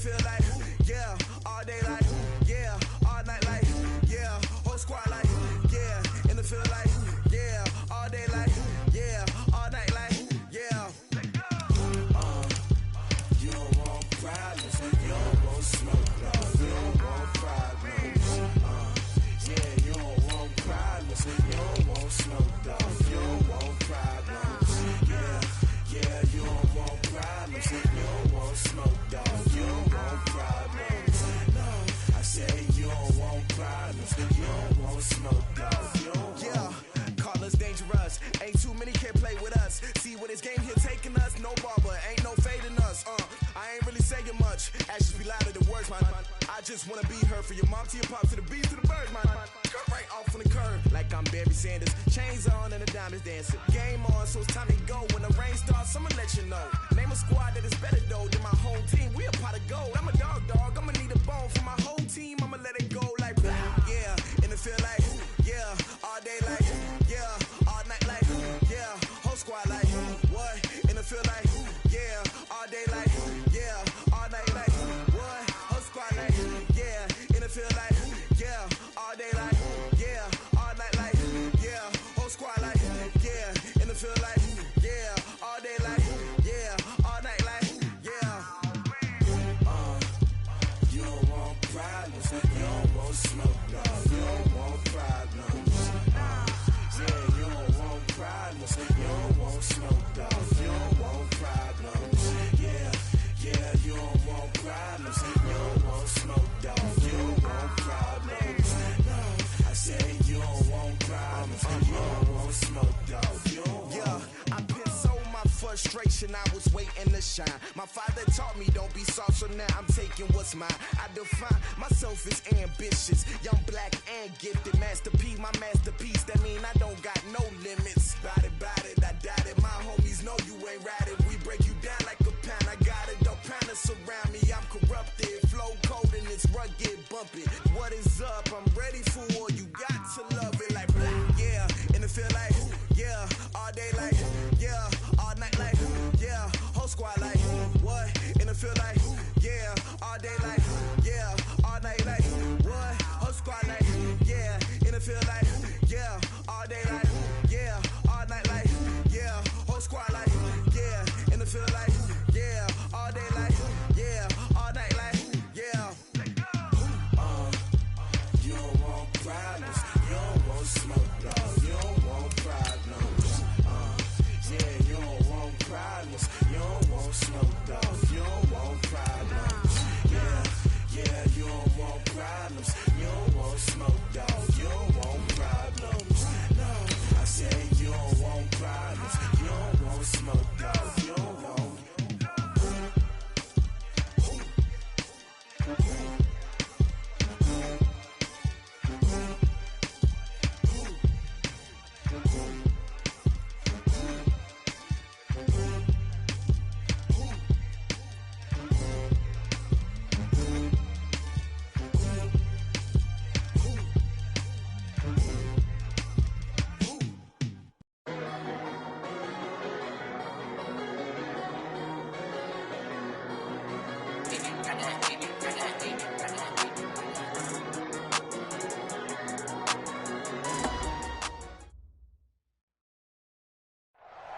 feel like, yeah, all day like, yeah, all night like, yeah, whole squad like, yeah, in the feel like, yeah, all day like, yeah, all night like, yeah. You don't want problems, you don't want smoke, dog. You don't want problems, yeah, you don't want problems, you don't want smoke, dog. You don't want problems, yeah, you don't want problems, you don't want smoke, dog. You don't want problems, no, I say you don't want problems, you don't want smoke, dog. You don't want. Call us dangerous, ain't too many can play with us. See where this game here taking us, no barber, ain't no fading us, I ain't really saying much, actions be louder than words, man. I just wanna be heard from your mom to your pop to the bees to the birds, man. Cut right off on the curb, like I'm Barry Sanders. Chains on and the diamonds dancing. Game on, so it's time to go. When the rain starts, I'ma let you know. Name a squad that is better though than my home team. We a pot of gold. I'm a dog, I'ma need a bone for my whole team. I'ma let it go like, yeah, and it feel like, yeah, all day like, yeah, all night like, yeah, whole squad like, what? And it feel like, yeah, all day like, yeah, all night like, what? Whole squad like, yeah, and it feel like, yeah, all day like, yeah, all night like, yeah, whole squad like, yeah, and it feel like, yeah, all day like, yeah, all night like, yeah. You don't want problems, you don't want smoke, dog. You don't want problems, yeah, you don't want problems, you don't want smoke, dog. You don't want problems, yeah, you don't want problems, you don't want smoke, dog. You don't want problems, no, I say you don't want problems, you don't want smoke, dog. You don't want. Yeah, I've been so my frustration, I was waiting to shine. My father taught me don't be soft, so now I'm taking what's mine. I define myself as ambitious, young, black, and gifted. Master P, my masterpiece, that mean I don't got no limits. Bout it, I doubt it. My homies know you ain't ratted. We break you down like a pound. I got a dope pound to surround me. I'm corrupted, flow cold and it's rugged, bumpy. What is up? I'm ready for war. You got to love it like black, yeah, and it feel like, yeah, all day like, yeah, all night like, yeah, whole squad like, what? And it feel like, yeah, all day like, yeah, all night like, what? Whole squad like, yeah, and it feel like, yeah, all day like, yeah, all night like, yeah, whole squad like, yeah, and it feel like, yeah, all day like, yeah, all night like, yeah. You don't want problems, you don't want smoke, dog. You don't want problems, yeah, you don't want problems, you don't want smoke, dog. You don't want problems, yeah, you don't want problems, you don't want smoke, dog. You don't want problems, no, I say you don't want problems, you don't want smoke, dog. You don't want.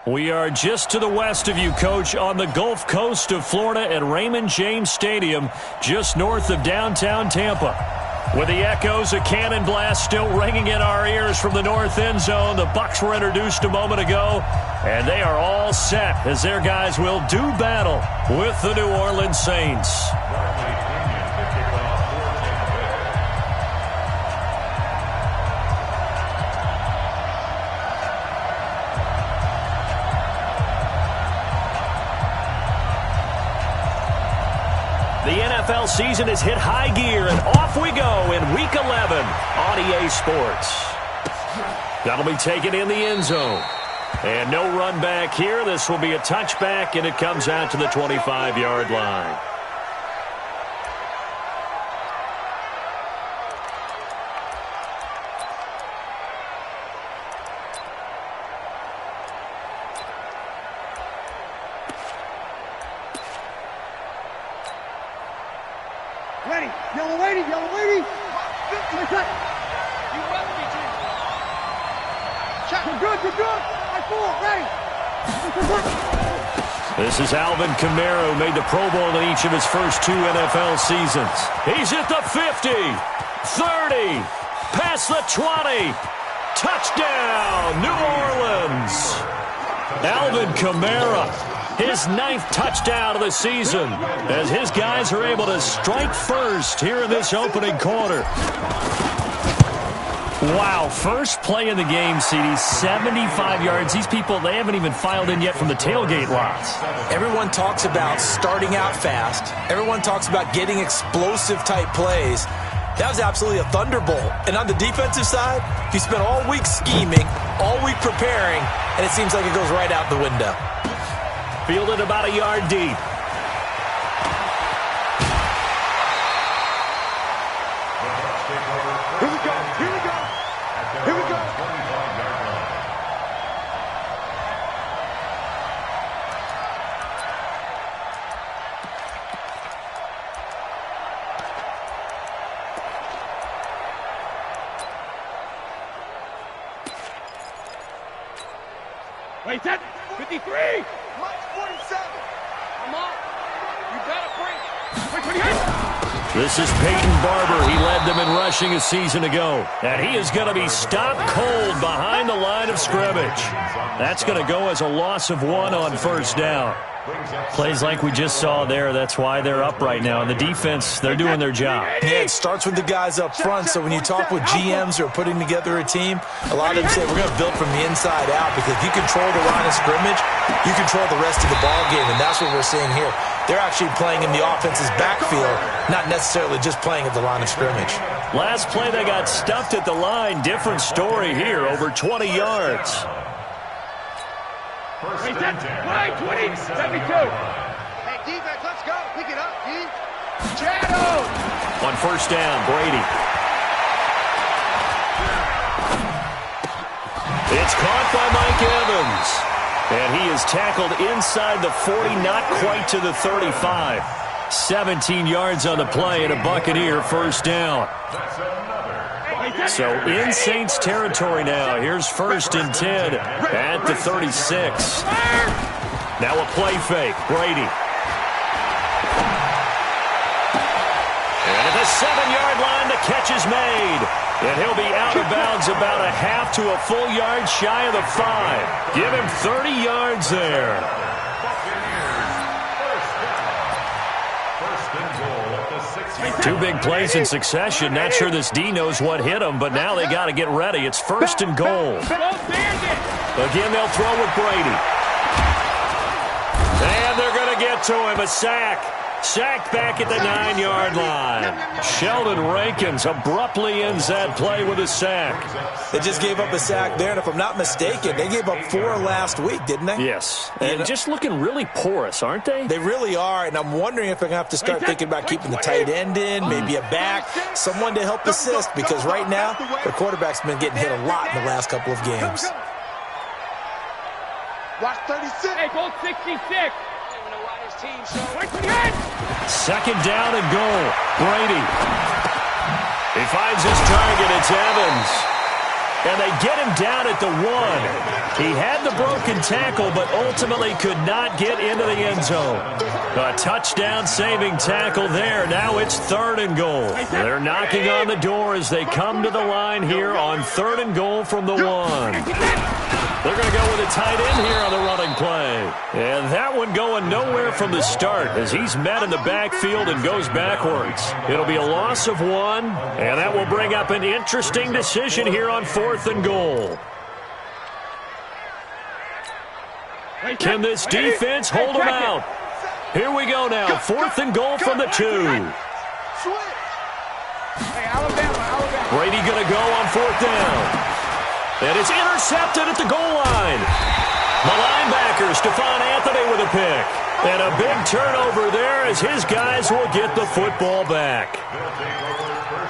We are just to the west of you, Coach, on the Gulf Coast of Florida at Raymond James Stadium, just north of downtown Tampa. With the echoes of cannon blast still ringing in our ears from the north end zone, the Bucs were introduced a moment ago, and they are all set as their guys will do battle with the New Orleans Saints. The NFL season has hit high gear, and off we go in Week 11 on EA Sports. That'll be taken in the end zone. And no run back here. This will be a touchback, and it comes out to the 25-yard line. Ready. Yellow lady. Yellow lady. You're good. You're good. I four. Ready. This is Alvin Kamara, who made the Pro Bowl in each of his first 2 NFL seasons. He's at the 50, 30, past the 20. Touchdown, New Orleans. Alvin Kamara, his 9th touchdown of the season, as his guys are able to strike first here in this opening quarter. Wow, first play in the game, CD, 75 yards. These people, they haven't even filed in yet from the tailgate lots. Everyone talks about starting out fast. Everyone talks about getting explosive-type plays. That was absolutely a thunderbolt. And on the defensive side, you spent all week scheming, all week preparing, and it seems like it goes right out the window. Fielded about a yard deep. Here we go. Here we go. Here we go. Wait, that 53. Mike's 47. Come on. You gotta bring it. Wait, 28. This is Peyton Barber. He led them in rushing a season ago. And he is going to be stopped cold behind the line of scrimmage. That's going to go as a loss of 1 on first down. Plays like we just saw there. That's why they're up right now. And the defense, they're doing their job. Yeah, it starts with the guys up front. So when you talk with GMs who are putting together a team, a lot of them say we're going to build from the inside out, because if you control the line of scrimmage, you control the rest of the ball game. And that's what we're seeing here. They're actually playing in the offense's backfield, not necessarily just playing at the line of scrimmage. Last play, they got stuffed at the line. Different story here, over 20 yards. Wait, that's 20, 72. Hey, defense, let's go. Pick it up, D. Shadow. On first down, Brady. It's caught by Mike Evans. And he is tackled inside the 40, not quite to the 35. 17 yards on the play and a Buccaneer first down. So in Saints territory now. Here's first and 10 at the 36. Now a play fake. Brady. And at the 7-yard line, the catch is made. And he'll be out of bounds about a half to a full yard shy of the 5. Give him 30 yards there. Two big plays in succession. Not sure this D knows what hit him, but now they got to get ready. It's first and goal. Again, they'll throw with Brady. And they're going to get to him. A sack. Sacked back at the 9-yard line. Sheldon Rankins abruptly ends that play with a sack. They just gave up a sack there, and if I'm not mistaken, they gave up 4 last week, didn't they? Yes, and just looking really porous, aren't they? They really are, and I'm wondering if they're going to have to start thinking about keeping the tight end in, maybe a back, someone to help assist, because right now, their quarterback's been getting hit a lot in the last couple of games. Watch 36. Hey, goal 66. Second down and goal. Brady. He finds his target. It's Evans. And they get him down at the 1. He had the broken tackle, but ultimately could not get into the end zone. A touchdown-saving tackle there. Now it's 3rd and goal. They're knocking on the door as they come to the line here on 3rd and goal from the 1. They're going to go with a tight end here on the running play. And that one going nowhere from the start as he's met in the backfield and goes backwards. It'll be a loss of 1, and that will bring up an interesting decision here on 4th and goal. Can this defense hold them out? Here we go now. 4th and goal from the 2. Brady going to go on 4th down. And it's intercepted at the goal line. The linebacker, Stephon Anthony, with a pick. And a big turnover there as his guys will get the football back.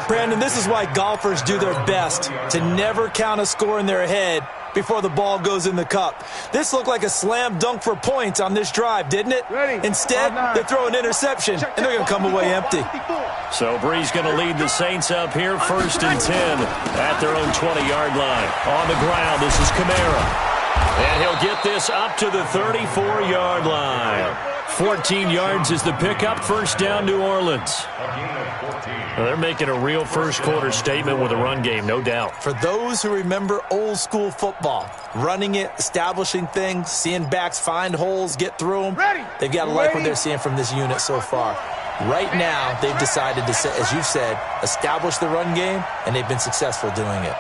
Brandon, this is why golfers do their best to never count a score in their head before the ball goes in the cup. This looked like a slam dunk for points on this drive, didn't it? Instead, they throw an interception, and they're going to come away empty. So Bree's going to lead the Saints up here, 1st and 10 at their own 20-yard line. On the ground, this is Kamara. And he'll get this up to the 34-yard line. 14 yards is the pickup. First down, New Orleans. Well, they're making a real first-quarter statement with a run game, no doubt. For those who remember old-school football, running it, establishing things, seeing backs find holes, get through them, they've got to like what they're seeing from this unit so far. Right now, they've decided to, as you've said, establish the run game, and they've been successful doing it.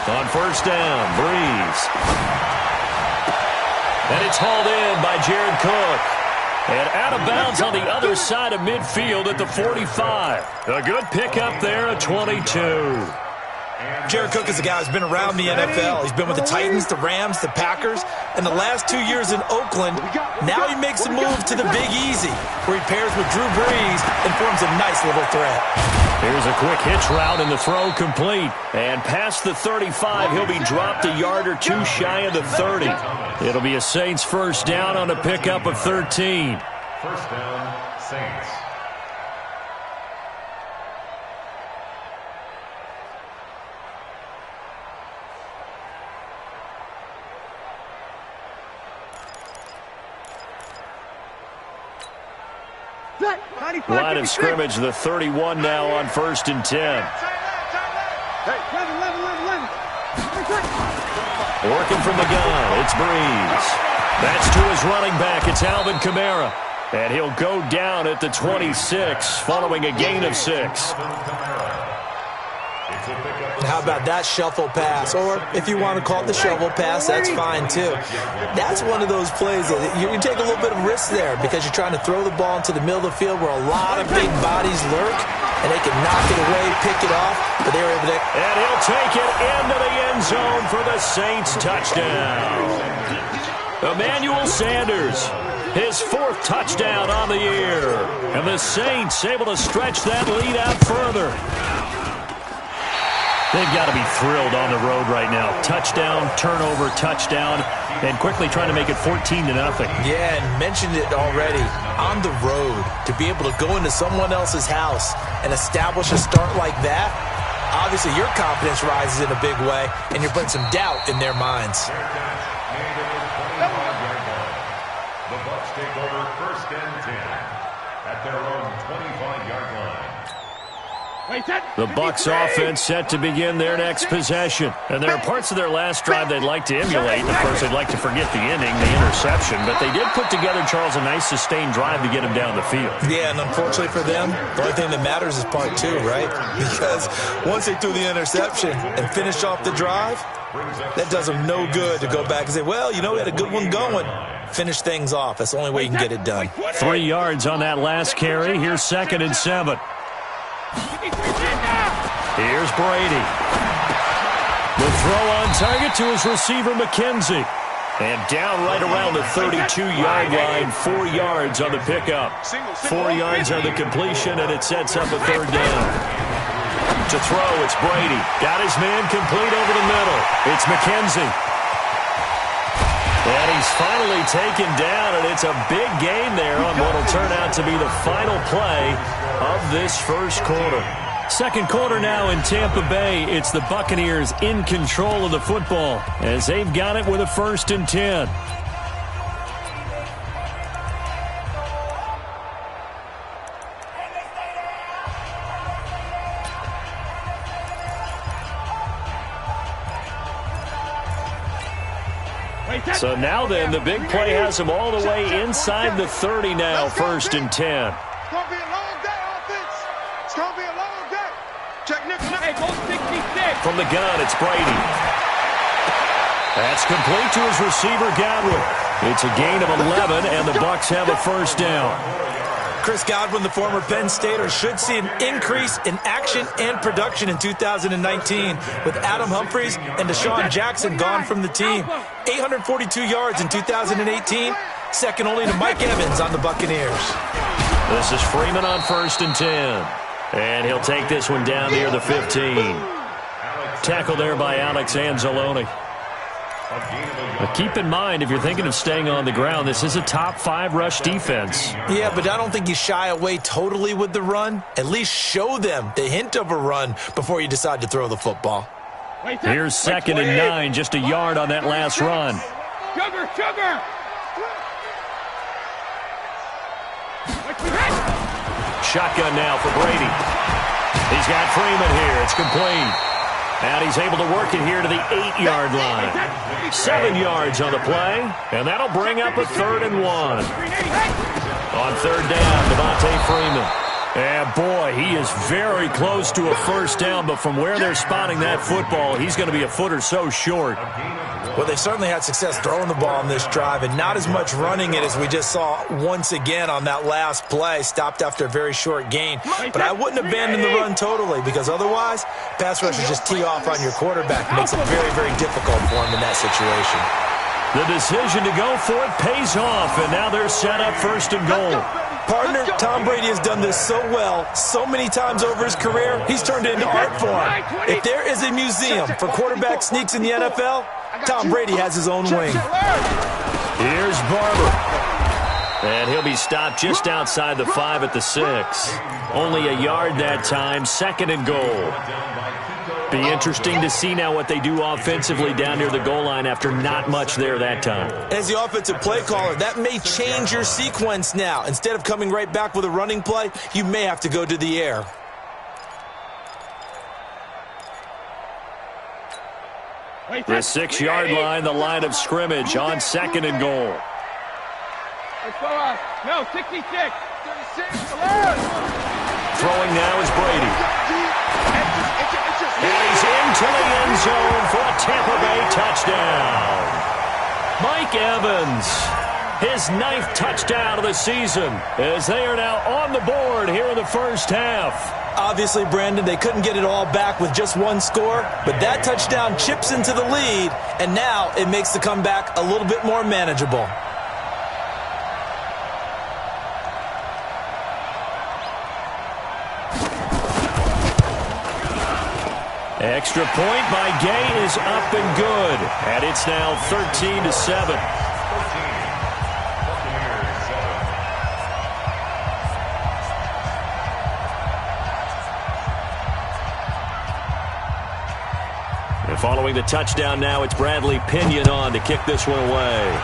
On first down, Breeze. And it's hauled in by Jared Cook. And out of bounds on the other side of midfield at the 45. A good pickup there at 22. Jared Cook is a guy who's been around the NFL. He's been with the Titans, the Rams, the Packers, and the last 2 years in Oakland. Now he makes a move to the Big Easy, where he pairs with Drew Brees and forms a nice little threat. Here's a quick hitch route, and the throw complete. And past the 35, he'll be dropped a yard or two shy of the 30. It'll be a Saints first down on a pickup of 13. First down, Saints. Line of scrimmage, the 31 now on 1st and 10. Working from the gun, it's Breeze. That's to his running back, it's Alvin Kamara. And he'll go down at the 26, following a gain of 6. How about that shuffle pass? Or if you want to call it the shovel pass, that's fine too. That's one of those plays that you take a little bit of risk there because you're trying to throw the ball into the middle of the field where a lot of big bodies lurk, and they can knock it away, pick it off, but they were able to... And he'll take it into the end zone for the Saints touchdown. Emmanuel Sanders, his 4th touchdown on the year. And the Saints able to stretch that lead out further. They've got to be thrilled on the road right now. Touchdown, turnover, touchdown, and quickly trying to make it 14-0. Yeah, and mentioned it already. On the road, to be able to go into someone else's house and establish a start like that, obviously your confidence rises in a big way, and you're putting some doubt in their minds. The Bucs take over 1st and 10 at their own 25-yard line. The Bucs offense set to begin their next possession. And there are parts of their last drive they'd like to emulate. And, of course, they'd like to forget the inning, the interception. But they did put together, Charles, a nice sustained drive to get him down the field. Yeah, and unfortunately for them, the only thing that matters is part 2, right? Because once they threw the interception and finished off the drive, that does them no good to go back and say, well, you know, we had a good one going. Finish things off. That's the only way you can get it done. 3 yards on that last carry. Here's 2nd and 7. Here's Brady. The throw on target to his receiver, McKenzie. And down right around the 32-yard line, 4 yards on the pickup. 4 yards on the completion, and it sets up a 3rd down. To throw, it's Brady. Got his man complete over the middle. It's McKenzie. And he's finally taken down, and it's a big gain there on what will turn out to be the final play of this first quarter. Second quarter now in Tampa Bay. It's the Buccaneers in control of the football as they've got it with a 1st and 10. So now then, the big play has them all the way inside the 30 now, 1st and 10. It's going to be a long day, offense. It's going to be a long day. Check Nick. Hey, go 66. From the gun, it's Brady. That's complete to his receiver, Godwin. It's a gain of 11, and the Bucs have a 1st down. Chris Godwin, the former Penn Stater, should see an increase in action and production in 2019 with Adam Humphries and Deshaun Jackson gone from the team. 842 yards in 2018, second only to Mike Evans on the Buccaneers. This is Freeman on 1st and 10. And he'll take this one down near the 15. Tackle there by Alex Anzalone. But keep in mind, if you're thinking of staying on the ground, this is a top 5 rush defense. Yeah, but I don't think you shy away totally with the run. At least show them the hint of a run before you decide to throw the football. Here's 2nd and 9, just a yard on that last run. Sugar! Shotgun now for Brady. He's got Freeman here. It's complete. And he's able to work it here to the 8-yard line. 7 yards on the play, and that'll bring up a 3rd and 1. On 3rd down, Devontae Freeman. And boy, he is very close to a first down, but from where they're spotting that football, he's going to be a foot or so short. Well, they certainly had success throwing the ball on this drive and not as much running it as we just saw once again on that last play, stopped after a very short gain. But I wouldn't abandon the run totally, because otherwise, pass rushers just tee off on your quarterback. It makes it very, very difficult for him in that situation. The decision to go for it pays off, and now they're set up 1st and goal. Partner, Tom Brady has done this so well, so many times over his career, he's turned it into art form. If there is a museum for quarterback sneaks in the NFL, Tom Brady has his own wing. Here's Barber. And he'll be stopped just outside the 5 at the 6. Only a yard that time, 2nd and goal. Be interesting to see now what they do offensively down near the goal line after not much there that time. As the offensive play caller, that may change your sequence now. Instead of coming right back with a running play, you may have to go to the air. The 6-yard line, the line of scrimmage on 2nd and goal. Let's go no, 66. 36. Throwing now is Brady. And he's into the end zone for a Tampa Bay touchdown. Mike Evans, his 9th touchdown of the season, as they are now on the board here in the first half. Obviously, Brandon, they couldn't get it all back with just one score, but that touchdown chips into the lead, and now it makes the comeback a little bit more manageable. Extra point by Gay is up and good, and it's now 13-7. And following the touchdown now, it's Bradley Pinion on to kick this one away.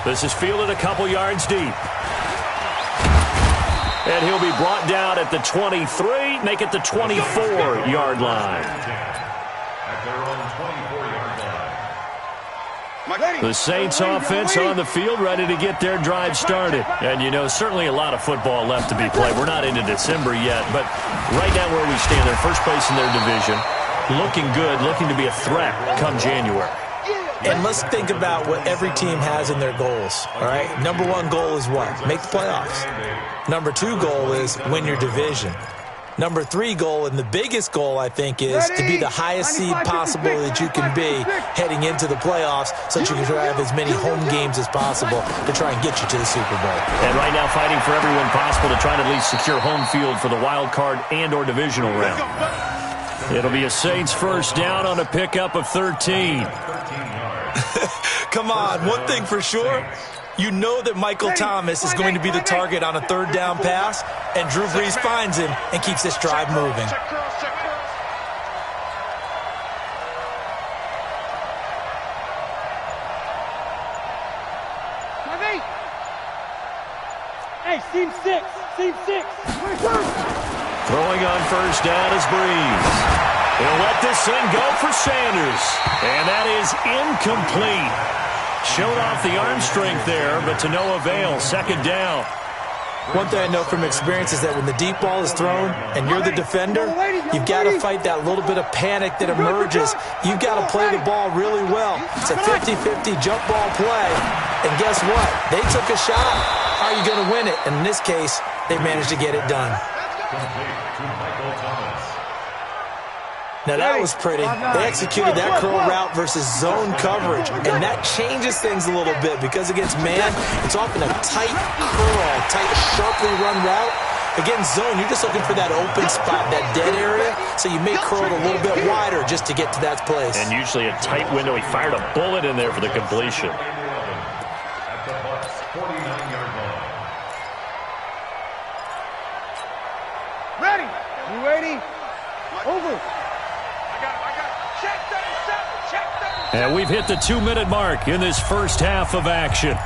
This is fielded a couple yards deep. And he'll be brought down at the 23, make it the 24-yard line. At their own 24-yard line. The Saints offense on the field, ready to get their drive started. And, you know, certainly a lot of football left to be played. We're not into December yet, but right now where we stand, they're first place in their division, looking good, looking to be a threat come January. And let's think about what every team has in their goals, all right? Number 1 goal is what? Make the playoffs. Number 2 goal is win your division. Number 3 goal, and the biggest goal, I think, is to be the highest seed possible that you can be heading into the playoffs so that you can have as many home games as possible to try and get you to the Super Bowl. And right now fighting for everyone possible to try to at least secure home field for the wild card and or divisional round. It'll be a Saints first down on a pickup of 13. Come on, one thing for sure, you know that Michael Thomas is going to be the target on a 3rd down pass, and Drew Brees finds him and keeps this drive moving. Hey, seam 6. Throwing on first down is Brees. He'll let this thing go for Sanders. And that is incomplete. Showed off the arm strength there, but to no avail. 2nd down. One thing I know from experience is that when the deep ball is thrown and you're the defender, you've got to fight that little bit of panic that emerges. You've got to play the ball really well. It's a 50-50 jump ball play. And guess what? They took a shot. How are you going to win it? And in this case, they managed to get it done. Now, that was pretty. They executed that curl route versus zone coverage, and that changes things a little bit because against man, it's often a tight curl, tight, sharply run route. Against zone, you're just looking for that open spot, that dead area, so you may curl it a little bit wider just to get to that place. And usually a tight window. He fired a bullet in there for the completion. At the Bucs' 49-yard line. Ready. You ready? Over. I got it. Check 37. Check 37. And we've hit the 2-minute mark in this first half of action.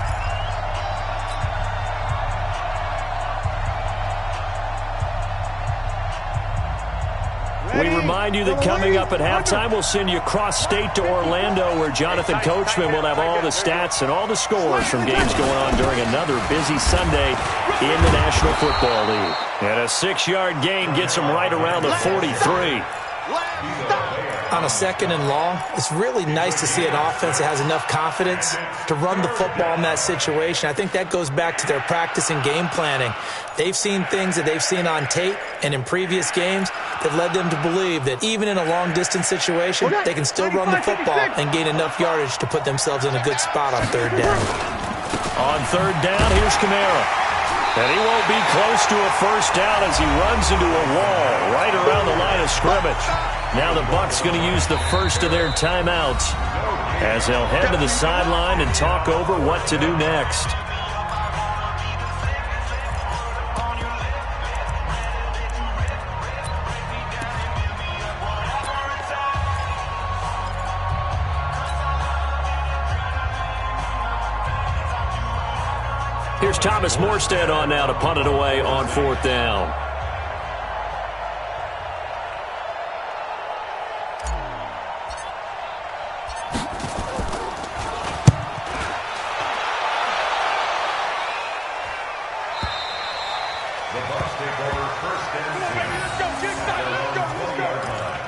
We remind you that coming up at halftime, we'll send you cross-state to Orlando, where Jonathan Coachman will have all the stats and all the scores from games going on during another busy Sunday in the National Football League. And a 6-yard gain gets him right around the 43. On a 2nd and long, it's really nice to see an offense that has enough confidence to run the football in that situation. I think that goes back to their practice and game planning. They've seen things that they've seen on tape and in previous games that led them to believe that even in a long-distance situation, they can still run the football and gain enough yardage to put themselves in a good spot on 3rd down. On 3rd down, here's Kamara. And he won't be close to a first down as he runs into a wall right around the line of scrimmage. Now the Bucs going to use the first of their timeouts as they'll head to the sideline and talk over what to do next. Here's Thomas Morstead on now to punt it away on 4th down. The Bucs take over 1st and 10. Let's go. Let's go. 20-yard line.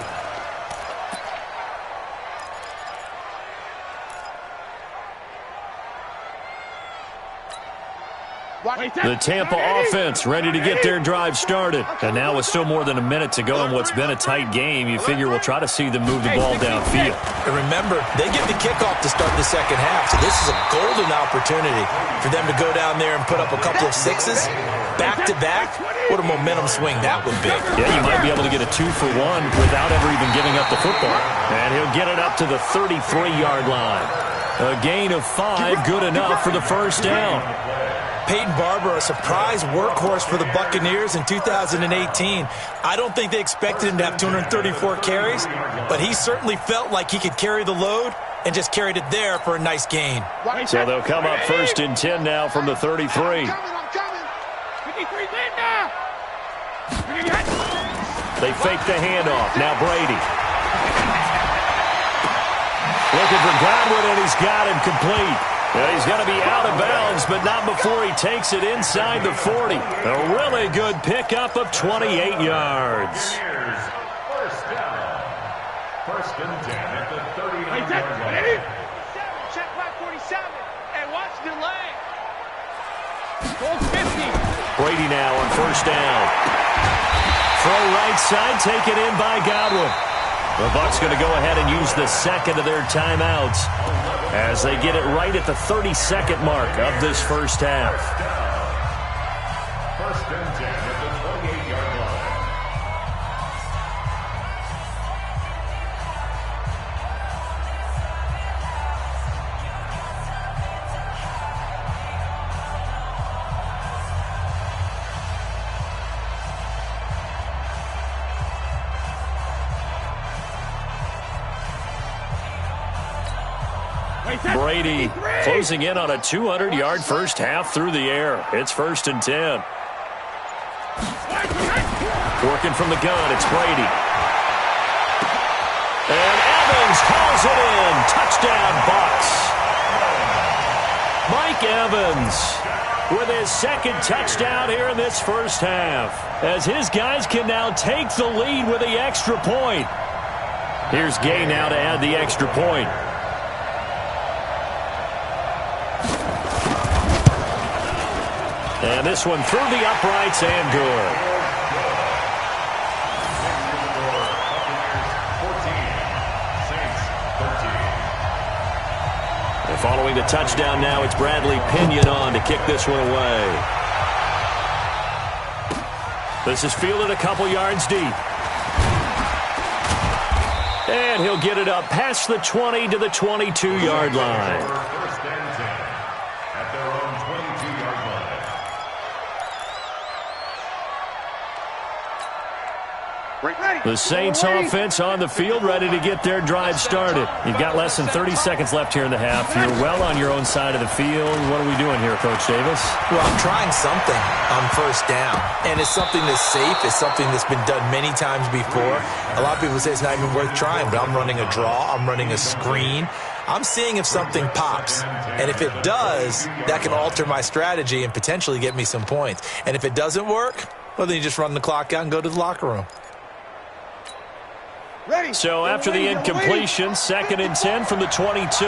The Tampa offense ready to get their drive started. And now with still more than a minute to go in what's been a tight game, you figure we'll try to see them move the ball downfield. And remember, they get the kickoff to start the 2nd half, so this is a golden opportunity for them to go down there and put up a couple of 6s back-to-back. What a momentum swing that would be. Yeah, you might be able to get a 2-for-1 without ever even giving up the football. And he'll get it up to the 33-yard line. A gain of 5, good enough for the first down. Peyton Barber, a surprise workhorse for the Buccaneers in 2018. I don't think they expected him to have 234 carries, but he certainly felt like he could carry the load and just carried it there for a nice gain. So they'll come up 1st and 10 now from the 33. I'm coming. 53, land now. They fake the handoff. Now Brady. Looking for Godwin, and he's got him complete. And he's going to be out of bounds, but not before he takes it inside the 40. A really good pickup of 28 yards. Here's 1st down. 1st and 10 at the 39-yard line. Check back 47. And watch delay. Goal 50. Brady now on 1st down. Throw right side, taken in by Godwin. The Bucs going to go ahead and use the 2nd of their timeouts as they get it right at the 32nd mark of this first half. 1st and 10 at the 28-yard line. Brady closing in on a 200-yard first half through the air. It's 1st and 10. Working from the gun, it's Brady. And Evans calls it in. Touchdown, Bucs. Mike Evans with his 2nd touchdown here in this first half, as his guys can now take the lead with the extra point. Here's Gay now to add the extra point. And this one through the uprights and good. And following the touchdown now, it's Bradley Pinion on to kick this one away. This is fielded a couple yards deep. And he'll get it up past the 20 to the 22-yard line. First and 10 at their own 22-yard line. The Saints offense on the field, ready to get their drive started. You've got less than 30 seconds left here in the half. You're well on your own side of the field. What are we doing here, Coach Davis? Well, I'm trying something on first down, and it's something that's safe. It's something that's been done many times before. A lot of people say it's not even worth trying, but I'm running a draw. I'm running a screen. I'm seeing if something pops, and if it does, that can alter my strategy and potentially get me some points. And if it doesn't work, well, then you just run the clock out and go to the locker room. So after the incompletion, 2nd and 10 from the 22.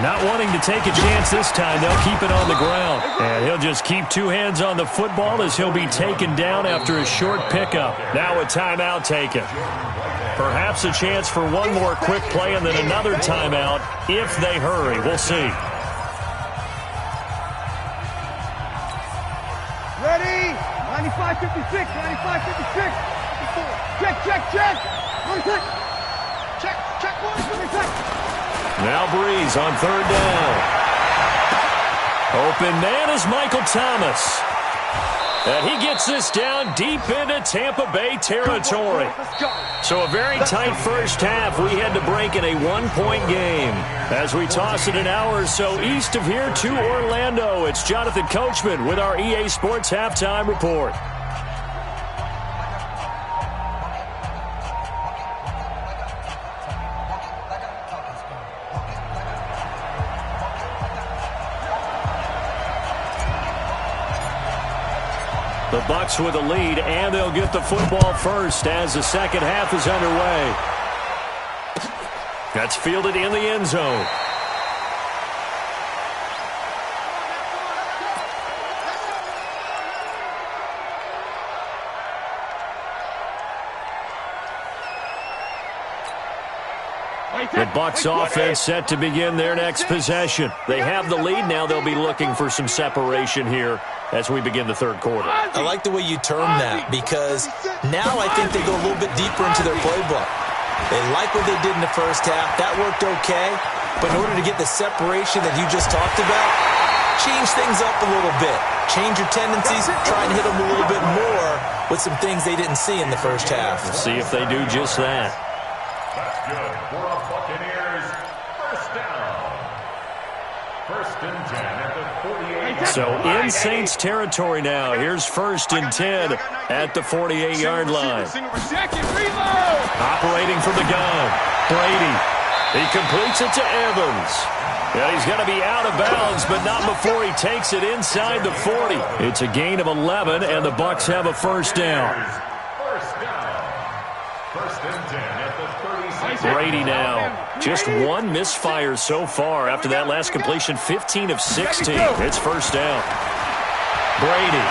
Not wanting to take a chance this time, they'll keep it on the ground. And he'll just keep two hands on the football as he'll be taken down after a short pickup. Now a timeout taken. Perhaps a chance for one more quick play and then another timeout if they hurry. We'll see. Ready? 95, 56, 95, 56. Check, check, check. One check. Check, one, check. Now Breeze on 3rd down. Open man is Michael Thomas. And he gets this down deep into Tampa Bay territory. So a very tight first half. We had to break in a one-point game. As we toss it an hour or so east of here to Orlando, it's Jonathan Coachman with our EA Sports Halftime Report. The Bucs with a lead, and they'll get the football first as the second half is underway. That's fielded in the end zone. The Bucs offense set to begin their next possession. They have the lead. Now they'll be looking for some separation here as we begin the third quarter. I like the way you term that because now I think they go a little bit deeper into their playbook. They like what they did in the first half. That worked okay. But in order to get the separation that you just talked about, change things up a little bit. Change your tendencies. Try and hit them a little bit more with some things they didn't see in the first half. We'll see if they do just that. That's good for a Buccaneers first down. 1st and 10 at the 48. So in Saints territory now. Here's 1st and 10 at the 48-yard line. Operating from the gun, Brady. He completes it to Evans. And he's going to be out of bounds, but not before he takes it inside the 40. It's a gain of 11, and the Bucs have a first down. First down. 1st and 10 at the 36. Brady now. Just one misfire so far after that last completion. 15 of 16. It's first down. Brady.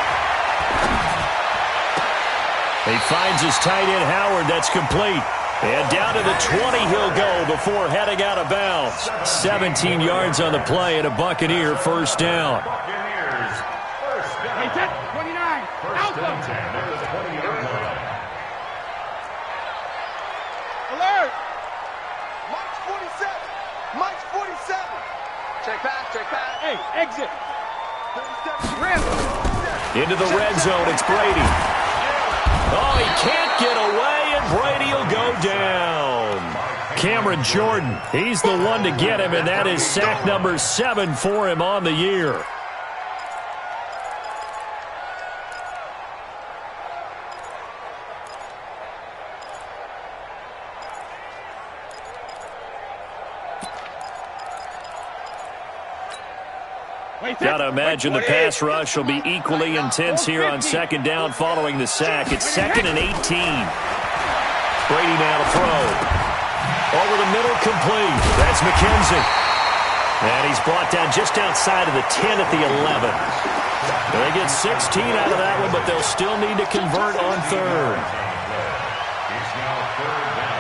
He finds his tight end Howard. That's complete. And down to the 20 he'll go before heading out of bounds. 17 yards on the play and a Buccaneer first down. Buccaneers first down. 29. 1st and 10 at the 20-yard line. Alert! Mike's 47. Mike's 47. Check back. Hey, exit. 37. Rim. Into the red zone, it's Brady. Oh, he can't get away, and Brady will go down. Cameron Jordan, he's the one to get him, and that is sack number 7 for him on the year. Got to imagine the pass rush will be equally intense here on 2nd down following the sack. It's 2nd and 18. Brady now to throw. Over the middle, complete. That's McKenzie. And he's brought down just outside of the 10 at the 11. They get 16 out of that one, but they'll still need to convert on 3rd. It's now 3rd down.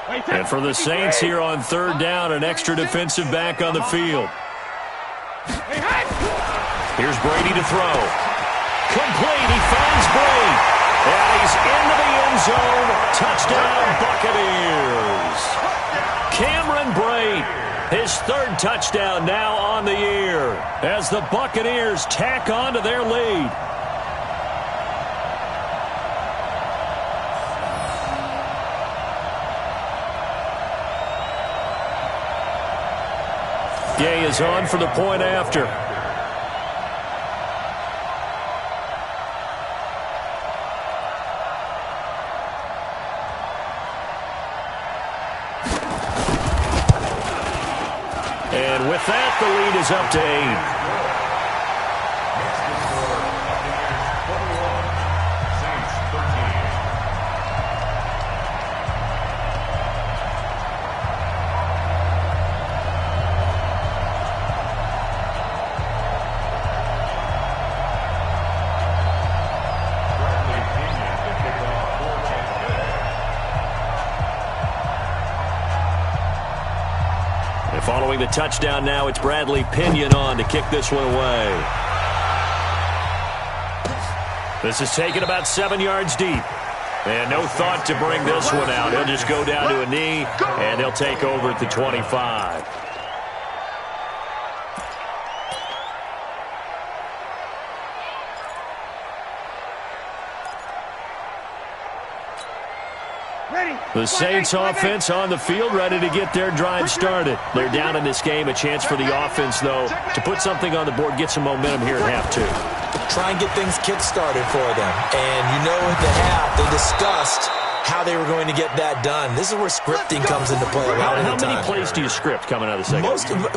And for the Saints here on third down, an extra defensive back on the field. Here's Brady to throw. Complete. He finds Brady. And he's into the end zone. Touchdown, Buccaneers. Cameron Brate, his third touchdown now on the year as the Buccaneers tack on to their lead. Gay is on for the point after. And with that, the lead is up to 8. Following the touchdown now, it's Bradley Pinion on to kick this one away. This is taken about 7 yards deep. And no thought to bring this one out. He'll just go down to a knee, and they'll take over at the 25. The Saints offense on the field, ready to get their drive started. They're down in this game. A chance for the offense, though, to put something on the board, get some momentum here at half 2. Try and get things kick-started for them. And you know at the half, they discussed how they were going to get that done. This is where scripting comes into play a lot of the time. How many plays do you script coming out of the second?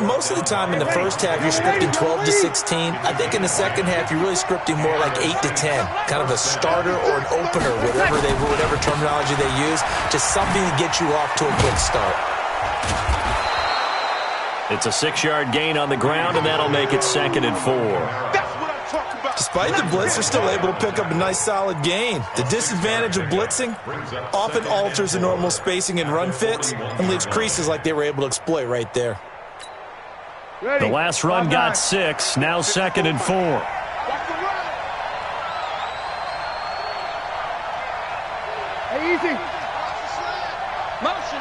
Most of the time in the first half, you're scripting 12 to 16. I think in the second half, you're really scripting more like 8 to 10. Kind of a starter or an opener, whatever terminology they use. Just something to get you off to a quick start. It's a 6-yard gain on the ground, and that'll make it 2nd and 4. Despite the blitz, they're still able to pick up a nice solid gain. The disadvantage of blitzing often alters the normal spacing and run fits and leaves creases like they were able to exploit right there. The last run got 6, now 2nd and 4. Hey, easy. Motion.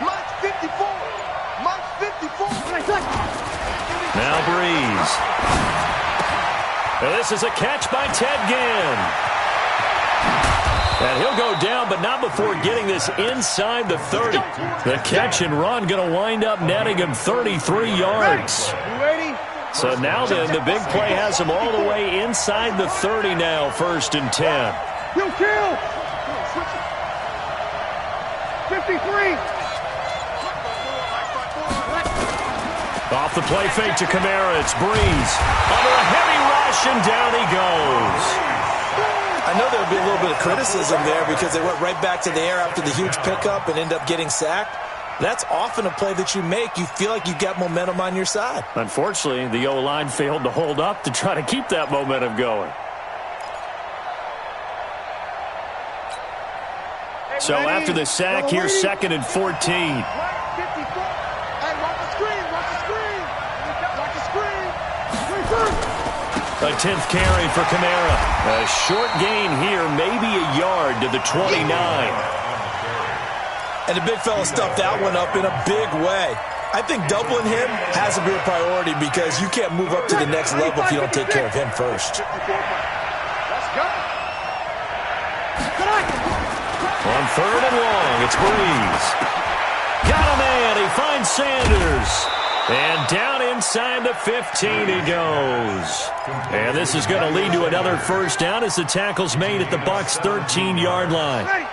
March 54. Now Breeze. And this is a catch by Ted Ginn. And he'll go down, but not before getting this inside the 30. The catch and run going to wind up netting him 33 yards. So now then, the big play has him all the way inside the 30 now, 1st and 10. You kill. 53. Off the play fake to Kamara, it's Breeze. Under a heavy rush, and down he goes. I know there'll be a little bit of criticism there because they went right back to the air after the huge pickup and ended up getting sacked. That's often a play that you make. You feel like you've got momentum on your side. Unfortunately, the O-line failed to hold up to try to keep that momentum going. So after the sack, here's 2nd and 14. A 10th carry for Kamara. A short gain here, maybe a yard to the 29. And the big fella stuffed that one up in a big way. I think doubling him has to be a priority because you can't move up to the next level if you don't take care of him first. On 3rd and long, it's Breeze. Got a man, he finds Sanders. And down inside the 15 he goes. And this is going to lead to another first down as the tackle's made at the Bucs' 13-yard line. Kill.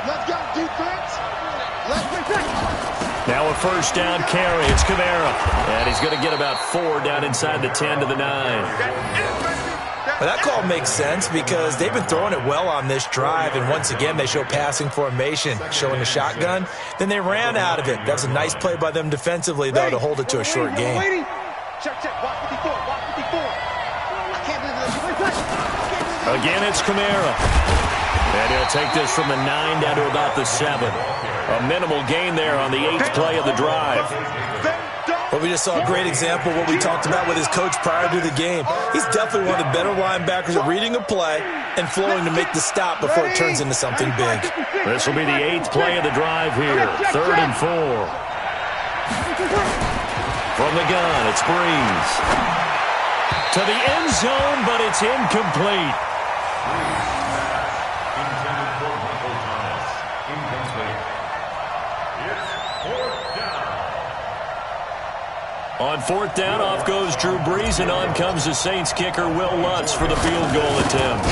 Let's go, defense. Now a first down carry. It's Kamara. And he's going to get about 4 down inside the 10 to the 9. Well, that call makes sense because they've been throwing it well on this drive, and once again they show passing formation, showing the shotgun. Then they ran out of it. That was a nice play by them defensively, though, to hold it to a short game. Again, it's Kamara. And he'll take this from the 9 down to about the 7. A minimal gain there on the 8th play of the drive. Well, we just saw a great example of what we talked about with his coach prior to the game. He's definitely one of the better linebackers at reading a play and flowing to make the stop before it turns into something big. This will be the 8th play of the drive here. 3rd and 4. From the gun, it's Breeze. To the end zone, but it's incomplete. Intended for Michael Thomas. Incomplete. It's 4th down. On 4th down, off goes Drew Brees, and on comes the Saints kicker, Will Lutz, for the field goal attempt.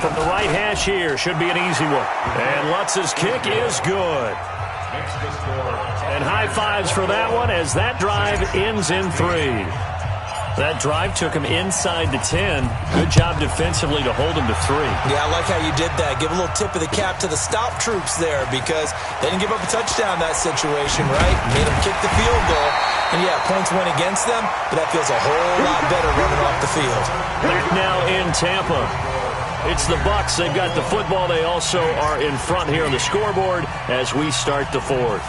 From the right hash here, should be an easy one. And Lutz's kick is good. Makes the score. And high fives for that one as that drive ends in 3. That drive took him inside the 10. Good job defensively to hold him to 3. Yeah, I like how you did that. Give a little tip of the cap to the stop troops there because they didn't give up a touchdown in that situation, right? Made them kick the field goal. And, yeah, points went against them, but that feels a whole lot better running off the field. Back now in Tampa. It's the Bucs. They've got the football. They also are in front here on the scoreboard as we start the 4th.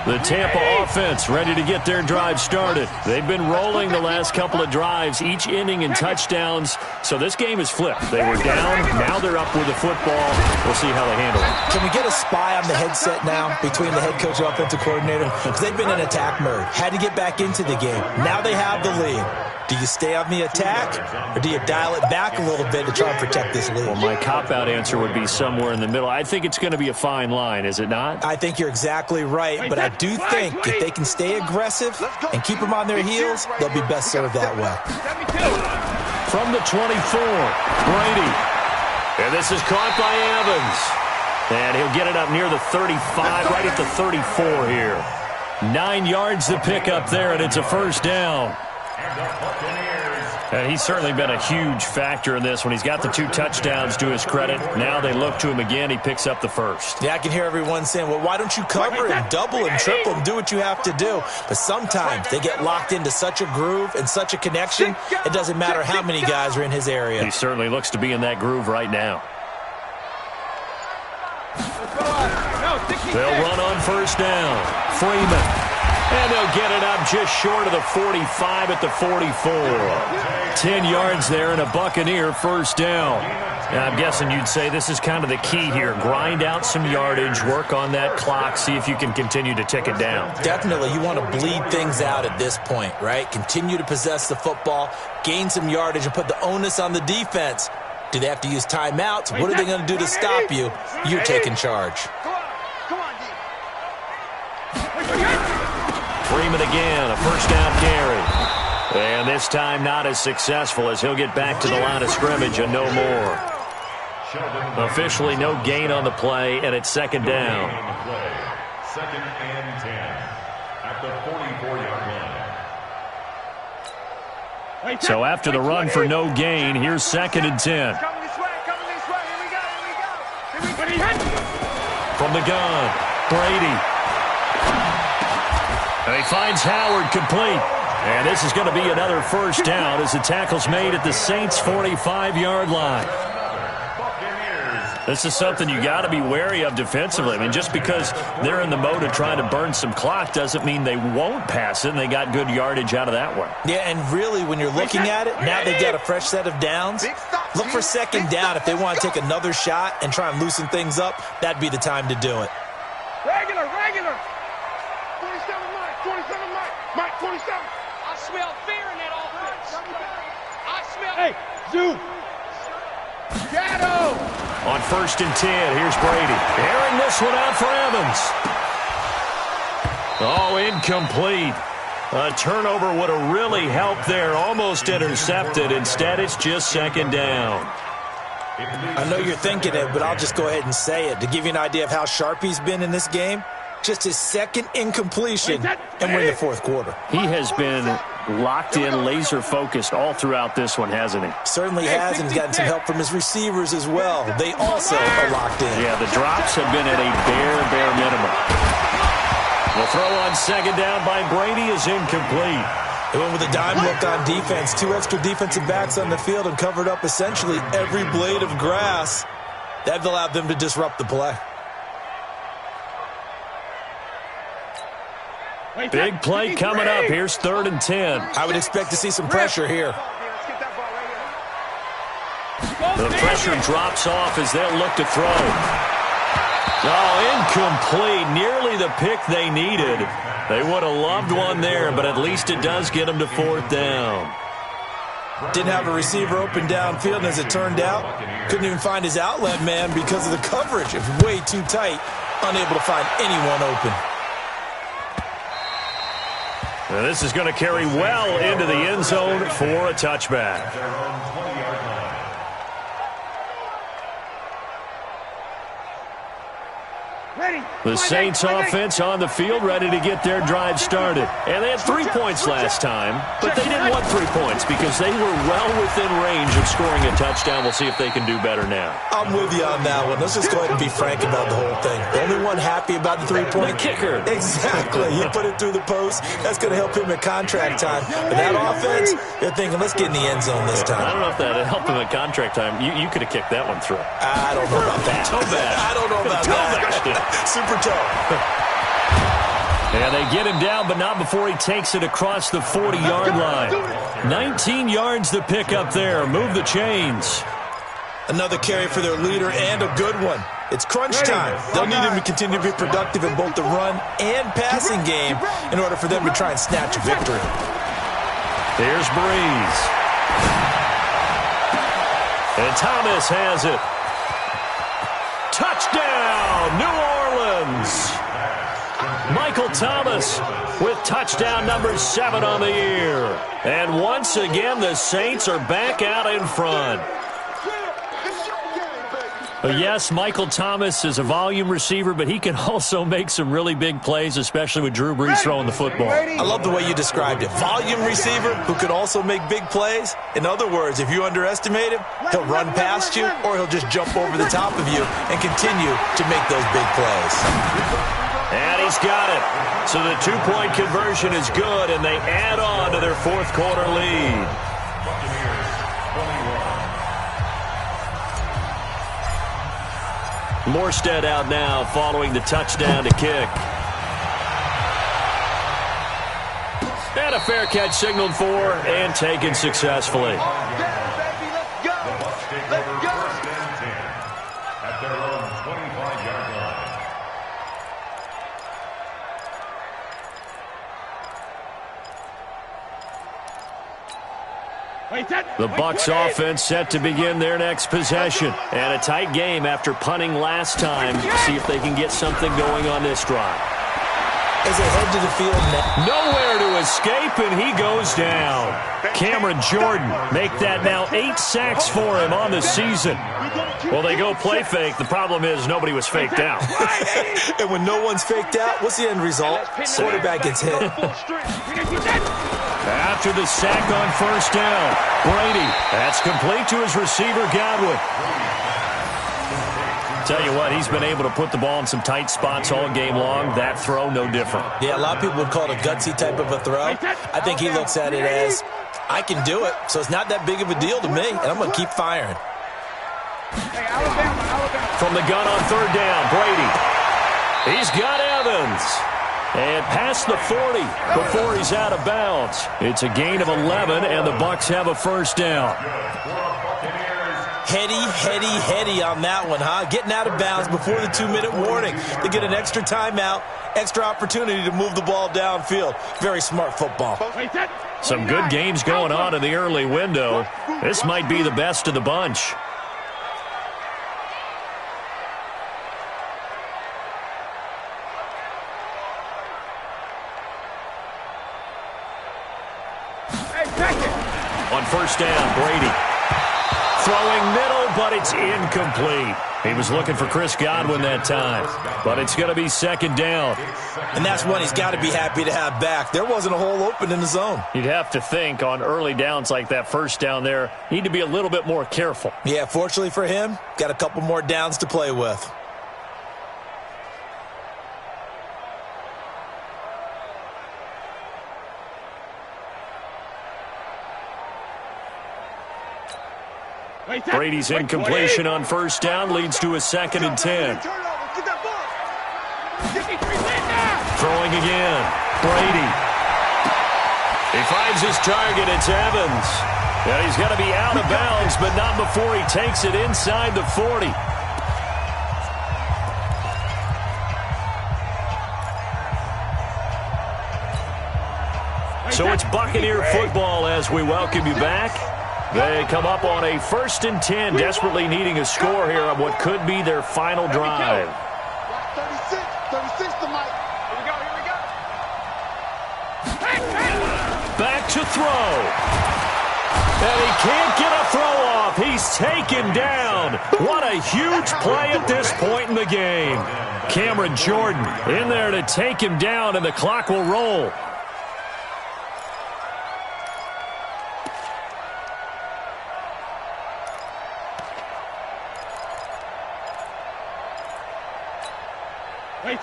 The Tampa offense ready to get their drive started. They've been rolling the last couple of drives, each ending in touchdowns. So this game is flipped. They were down. Now they're up with the football. We'll see how they handle it. Can we get a spy on the headset now between the head coach and offensive coordinator? Because they've been in attack mode. Had to get back into the game. Now they have the lead. Do you stay on the attack, or do you dial it back a little bit to try and protect this lead? Well, my cop-out answer would be somewhere in the middle. I think it's going to be a fine line, is it not? I think you're exactly right, but I do think if they can stay aggressive and keep them on their heels, they'll be best served that way. From the 24, Brady. And this is caught by Evans. And he'll get it up near the 35, right at the 34 here. 9 yards to pick up there, and it's a 1st down. And he's certainly been a huge factor in this when he's got the 2 touchdowns to his credit. Now they look to him again. He picks up the 1st. Yeah, I can hear everyone saying, well, why don't you cover him, double him, triple him, do what you have to do. But sometimes they get locked into such a groove and such a connection, it doesn't matter how many guys are in his area. He certainly looks to be in that groove right now. They'll run on 1st down. Freeman. And they'll get it up just short of the 45 at the 44. 10 yards there and a Buccaneer 1st down. Now, I'm guessing you'd say this is kind of the key here. Grind out some yardage, work on that clock, see if you can continue to tick it down. Definitely. You want to bleed things out at this point, right? Continue to possess the football, gain some yardage, and put the onus on the defense. Do they have to use timeouts? What are they going to do to stop you? You're taking charge. Come on, D. Freeman again, a 1st down carry. And this time not as successful as he'll get back to the line of scrimmage and no more. Officially no gain on the play, and it's 2nd down. 2nd and 10 at the 44-yard line. So after the run for no gain, here's 2nd and 10. Coming this way, here we go. From the gun, Brady. And he finds Howard complete. And this is going to be another 1st down as the tackle's made at the Saints' 45-yard line. This is something you got to be wary of defensively. I mean, just because they're in the mode of trying to burn some clock doesn't mean they won't pass it, and they got good yardage out of that one. Yeah, and really, when you're looking at it, now they've got a fresh set of downs. Look for 2nd down. If they want to take another shot and try and loosen things up, that'd be the time to do it. Regular. 27, Mike, 27. I smell fear in that offense. I smell. Hey, Zoo. Shadow. On 1st and 10, here's Brady. Airing this one out for Evans. Oh, incomplete. A turnover would have really helped there. Almost intercepted. Instead, it's just 2nd down. I know you're thinking it, but I'll just go ahead and say it. To give you an idea of how sharp he's been in this game, just his 2nd incompletion, and we're in the 4th quarter. He has been locked in, laser-focused all throughout this one, hasn't he? Certainly has, and he's gotten some help from his receivers as well. They also are locked in. Yeah, the drops have been at a bare minimum. The throw on 2nd down by Brady is incomplete. They went with a dime look on defense. 2 extra defensive backs on the field and covered up essentially every blade of grass. That allowed them to disrupt the play. Big play coming up. Here's 3rd and 10. I would expect to see some pressure here. The pressure drops off as they'll look to throw. Oh, incomplete. Nearly the pick they needed. They would have loved one there, but at least it does get them to 4th down. Didn't have a receiver open downfield, and as it turned out, couldn't even find his outlet man because of the coverage. It was way too tight, unable to find anyone open. Now this is going to carry well into the end zone for a touchback. The Saints offense on the field ready to get their drive started. And they had 3 points last time, but they didn't want 3 points because they were well within range of scoring a touchdown. We'll see if they can do better now. I'm with you on that one. Let's just go ahead and be frank about the whole thing. The only one happy about the 3-point kicker. Exactly. He put it through the post. That's going to help him at contract time. But that offense, they're thinking, let's get in the end zone this time. I don't know if that helped him at contract time. You could have kicked that one through. I don't know about that. Toe bash. I don't know about that. Super toe. And they get him down, but not before he takes it across the 40-yard line. 19 yards to pick up there. Move the chains. Another carry for their leader and a good one. It's crunch time. They'll need him to continue to be productive in both the run and passing game in order for them to try and snatch a victory. Here's Breeze. And Thomas has it. Touchdown, New Orleans. Michael Thomas with touchdown number 7 on the year. And once again, the Saints are back out in front. Yes, Michael Thomas is a volume receiver, but he can also make some really big plays, especially with Drew Brees throwing the football. I love the way you described it. Volume receiver who could also make big plays. In other words, if you underestimate him, he'll run past you or he'll just jump over the top of you and continue to make those big plays. And he's got it. So the 2-point conversion is good, and they add on to their 4th quarter lead. Morstead out now following the touchdown to kick. And a fair catch signaled for and taken successfully. The Bucs take over 1st and 10 at their own 25-yard line. The Bucs offense set to begin their next possession. And a tight game after punting last time. See if they can get something going on this drive. As they head to the field now. Nowhere to escape, and he goes down. Cameron Jordan make that now 8 sacks for him on the season. Well, they go play fake. The problem is nobody was faked out. And when no one's faked out, what's the end result? Quarterback gets hit. After the sack on 1st down, Brady, that's complete to his receiver, Godwin. Tell you what, he's been able to put the ball in some tight spots all game long. That throw, no different. Yeah, a lot of people would call it a gutsy type of a throw. I think he looks at it as, I can do it, so it's not that big of a deal to me, and I'm going to keep firing. From the gun on 3rd down, Brady. He's got Evans. And past the 40 before he's out of bounds. It's a gain of 11, and the Bucs have a 1st down. Heady on that one, huh? Getting out of bounds before the 2-minute warning. They get an extra timeout, extra opportunity to move the ball downfield. Very smart football. Some good games going on in the early window. This might be the best of the bunch. On 1st down, Brady. Throwing middle, but it's incomplete. He was looking for Chris Godwin that time, but it's going to be 2nd down. And that's one he's got to be happy to have back. There wasn't a hole open in the zone. You'd have to think on early downs like that 1st down there, need to be a little bit more careful. Yeah, fortunately for him, got a couple more downs to play with. Brady's incompletion on first down leads to a 2nd and 10. Throwing again. Brady. He finds his target. It's Evans. And he's got to be out of bounds, but not before he takes it inside the 40. So it's Buccaneer football as we welcome you back. They come up on a 1st and 10, desperately needing a score here on what could be their final drive. 36 to Mike. Here we go. Back to throw. And he can't get a throw off. He's taken down. What a huge play at this point in the game. Cameron Jordan in there to take him down, and the clock will roll.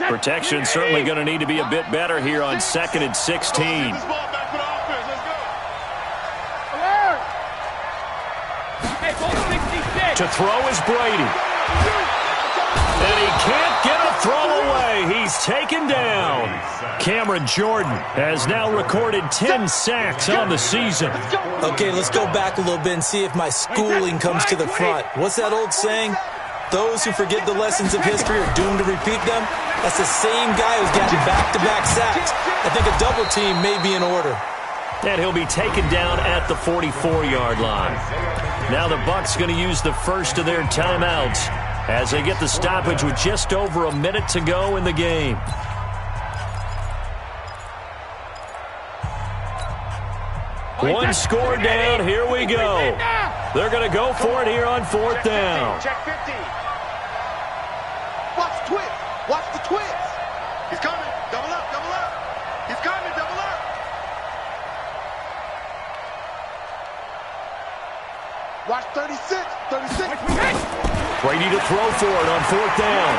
Protection certainly going to need to be a bit better here on 2nd and 16. To throw is Brady. And he can't get a throw away. He's taken down. Cameron Jordan has now recorded 10 sacks on the season. Okay, let's go back a little bit and see if my schooling comes to the front. What's that old saying? Those who forget the lessons of history are doomed to repeat them. That's the same guy who's getting back-to-back sacks. I think a double team may be in order. And he'll be taken down at the 44-yard line. Now the Bucs going to use the first of their timeouts as they get the stoppage with just over a minute to go in the game. One score down. Here we go. They're going to go for it here on 4th down. Check 50. Watch the twist. Watch the twist. He's coming. Double up. He's coming. Double up. Watch 36. Brady to throw for it on 4th down.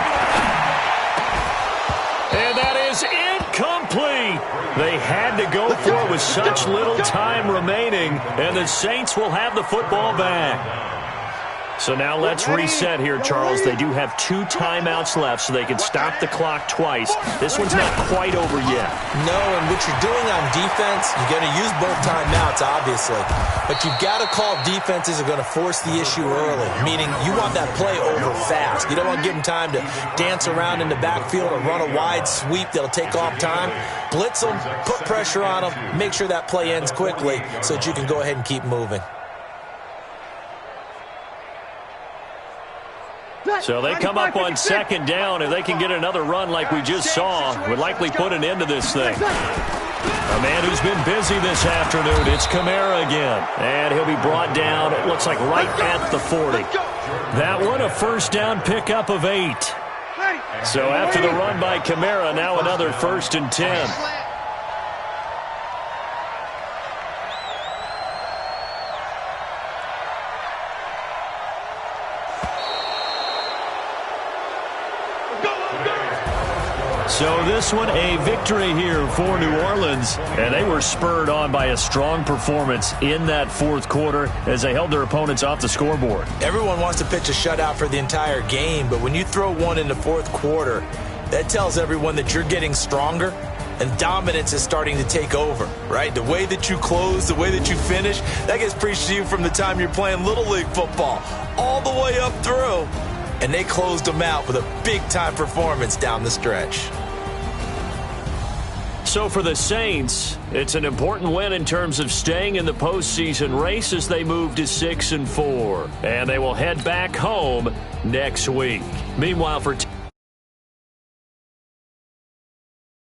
And that is incomplete. They had to go for it with such little time remaining, and the Saints will have the football back. So now let's reset here, Charles. They do have 2 timeouts left, so they can stop the clock twice. This one's not quite over yet. No, and what you're doing on defense, you're going to use both timeouts, obviously. But you've got to call defenses are going to force the issue early, meaning you want that play over fast. You don't want to give them time to dance around in the backfield or run a wide sweep that'll take off time. Blitz them, put pressure on them, make sure that play ends quickly so that you can go ahead and keep moving. So they come up on 2nd down. If they can get another run like we just saw, would likely put an end to this thing. A man who's been busy this afternoon, it's Kamara again. And he'll be brought down, it looks like right at the 40. That one, a 1st down pickup of 8. So after the run by Kamara, now another 1st and 10. So this one, a victory here for New Orleans, and they were spurred on by a strong performance in that 4th quarter as they held their opponents off the scoreboard. Everyone wants to pitch a shutout for the entire game, but when you throw one in the 4th quarter, that tells everyone that you're getting stronger and dominance is starting to take over, right? The way that you close, the way that you finish, that gets preached to you from the time you're playing Little League football all the way up through. And they closed them out with a big-time performance down the stretch. So for the Saints, it's an important win in terms of staying in the postseason race as they move to 6-4. And they will head back home next week. Meanwhile, for